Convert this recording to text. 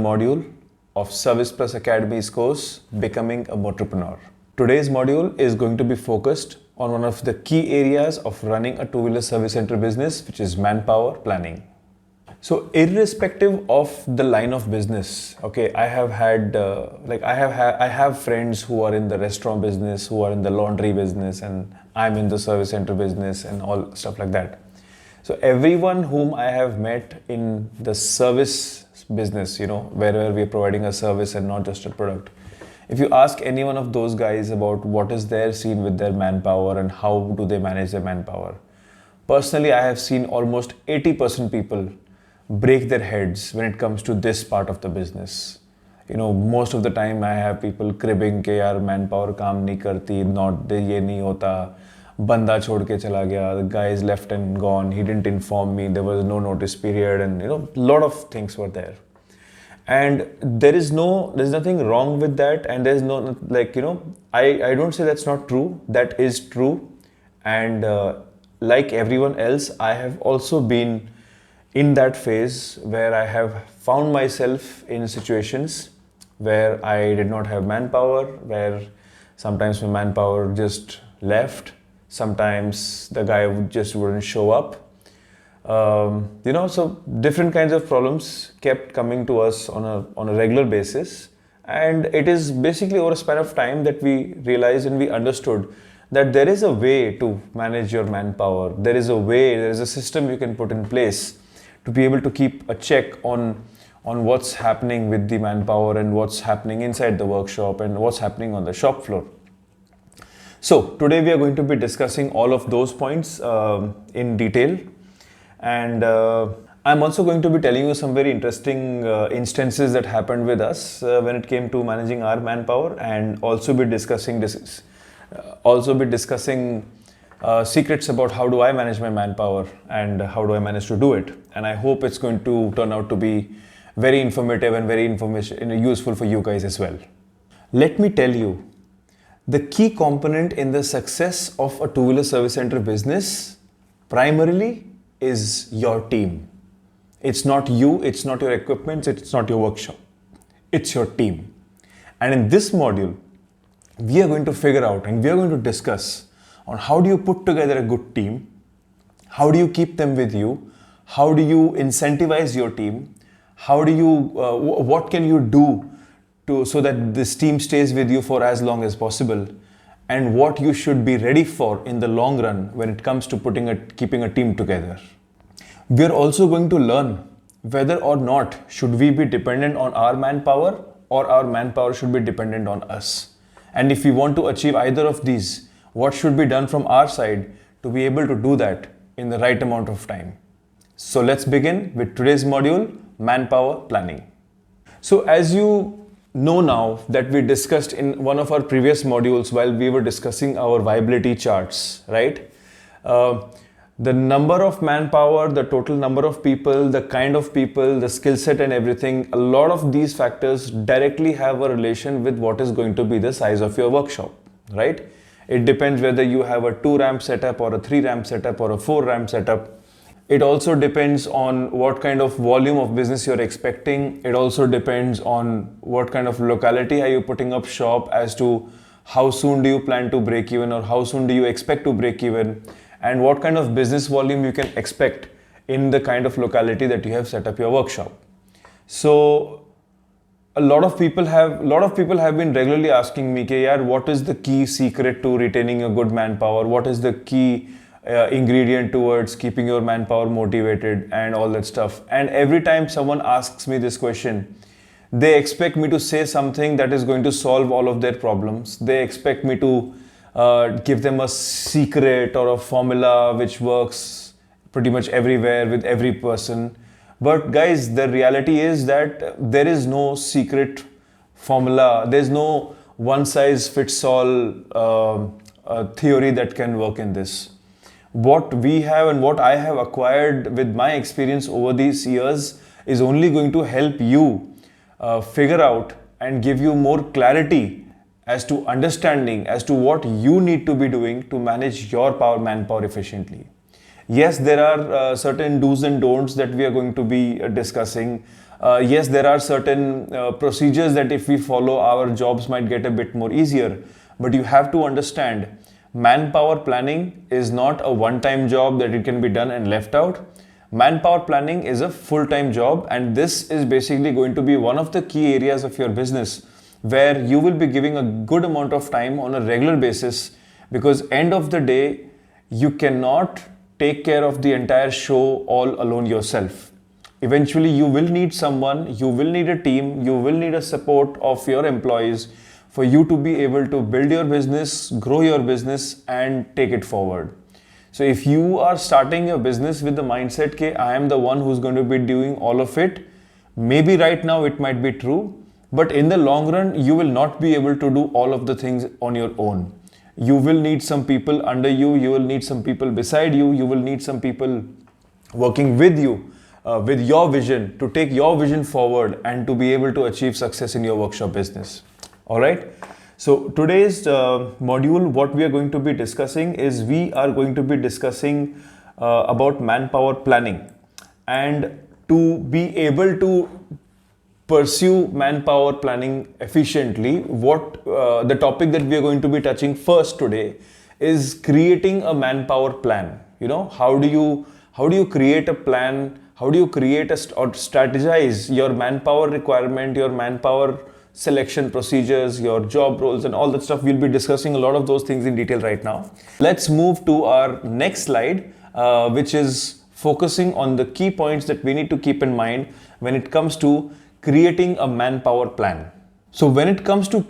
module of ServicePlus Academy's course, Becoming a Motorpreneur. Today's module is going to be focused on one of the key areas of running a two-wheeler service center business, which is manpower planning. So irrespective of the line of business, okay, I have friends who are in the restaurant business, who are in the laundry business, and I'm in the service center business and all stuff like that. So everyone whom I have met in the service business, wherever we're providing a service and not just a product, if you ask any one of those guys about what is their scene with their manpower and how do they manage their manpower, personally, I have seen almost 80% people break their heads when it comes to this part of the business. Most of the time I have people cribbing ke yaar manpower kaam nahi karti, not ye nahi hota, banda chhod ke chala gaya, the guy is left and gone, he didn't inform me, there was no notice period, and a lot of things were there. And there's nothing wrong with that, and there's no, I don't say that's not true, that is true. And like everyone else, I have also been in that phase where I have found myself in situations where I did not have manpower, where sometimes my manpower just left, sometimes the guy wouldn't show up. So different kinds of problems kept coming to us on a regular basis, and it is basically over a span of time that we realized and we understood that there is a way to manage your manpower. There is a system you can put in place to be able to keep a check on what's happening with the manpower and what's happening inside the workshop and what's happening on the shop floor. So today we are going to be discussing all of those points in detail. And I'm also going to be telling you some very interesting instances that happened with us when it came to managing our manpower, and also be discussing secrets about how do I manage my manpower and how do I manage to do it. And I hope it's going to turn out to be very informative and very useful for you guys as well. Let me tell you, the key component in the success of a two-wheeler service center business primarily is your team. It's not you, it's not your equipment, it's not your workshop. It's your team. And in this module, we are going to figure out and we are going to discuss on how do you put together a good team, how do you keep them with you, how do you incentivize your team, what can you do so that this team stays with you for as long as possible, and what you should be ready for in the long run when it comes to keeping a team together. We are also going to learn whether or not should we be dependent on our manpower or our manpower should be dependent on us. And if we want to achieve either of these, what should be done from our side to be able to do that in the right amount of time. So let's begin with today's module, manpower planning. So as you know now that we discussed in one of our previous modules while we were discussing our viability charts, right? The number of manpower, the total number of people, the kind of people, the skill set and everything, a lot of these factors directly have a relation with what is going to be the size of your workshop, right? It depends whether you have a 2-ramp setup or a 3-ramp setup or a 4-ramp setup. It also depends on what kind of volume of business you're expecting. It also depends on what kind of locality are you putting up shop, as to how soon do you plan to break even or how soon do you expect to break even, and what kind of business volume you can expect in the kind of locality that you have set up your workshop. So a lot of people have been regularly asking me, yaar, what is the key secret to retaining a good manpower? What is the key ingredient towards keeping your manpower motivated and all that stuff? And every time someone asks me this question, they expect me to say something that is going to solve all of their problems. They expect me to give them a secret or a formula which works pretty much everywhere with every person. But guys, the reality is that there is no secret formula. There's no one-size-fits-all theory that can work in this. What we have and what I have acquired with my experience over these years is only going to help you figure out and give you more clarity as to understanding as to what you need to be doing to manage your manpower efficiently. Yes, there are certain do's and don'ts that we are going to be discussing. Yes, there are certain procedures that if we follow, our jobs might get a bit more easier. But you have to understand, manpower planning is not a one-time job that it can be done and left out. Manpower planning is a full-time job, and this is basically going to be one of the key areas of your business where you will be giving a good amount of time on a regular basis, because end of the day, you cannot take care of the entire show all alone yourself. Eventually, you will need someone, you will need a team, you will need a support of your employees for you to be able to build your business, grow your business, and take it forward. So if you are starting your business with the mindset that I am the one who's going to be doing all of it, maybe right now it might be true, but in the long run, you will not be able to do all of the things on your own. You will need some people under you, you will need some people beside you, you will need some people working with you, with your vision, to take your vision forward and to be able to achieve success in your workshop business. All right. So today's module, what we are going to be discussing is we are going to be discussing about manpower planning, and to be able to pursue manpower planning efficiently, what the topic that we are going to be touching first today is creating a manpower plan. You know, how do you create a plan? How do you create or strategize your manpower requirement, your manpower selection procedures, your job roles, and all that stuff? We'll be discussing a lot of those things in detail right now. Let's move to our next slide, which is focusing on the key points that we need to keep in mind when it comes to creating a manpower plan. So when it comes to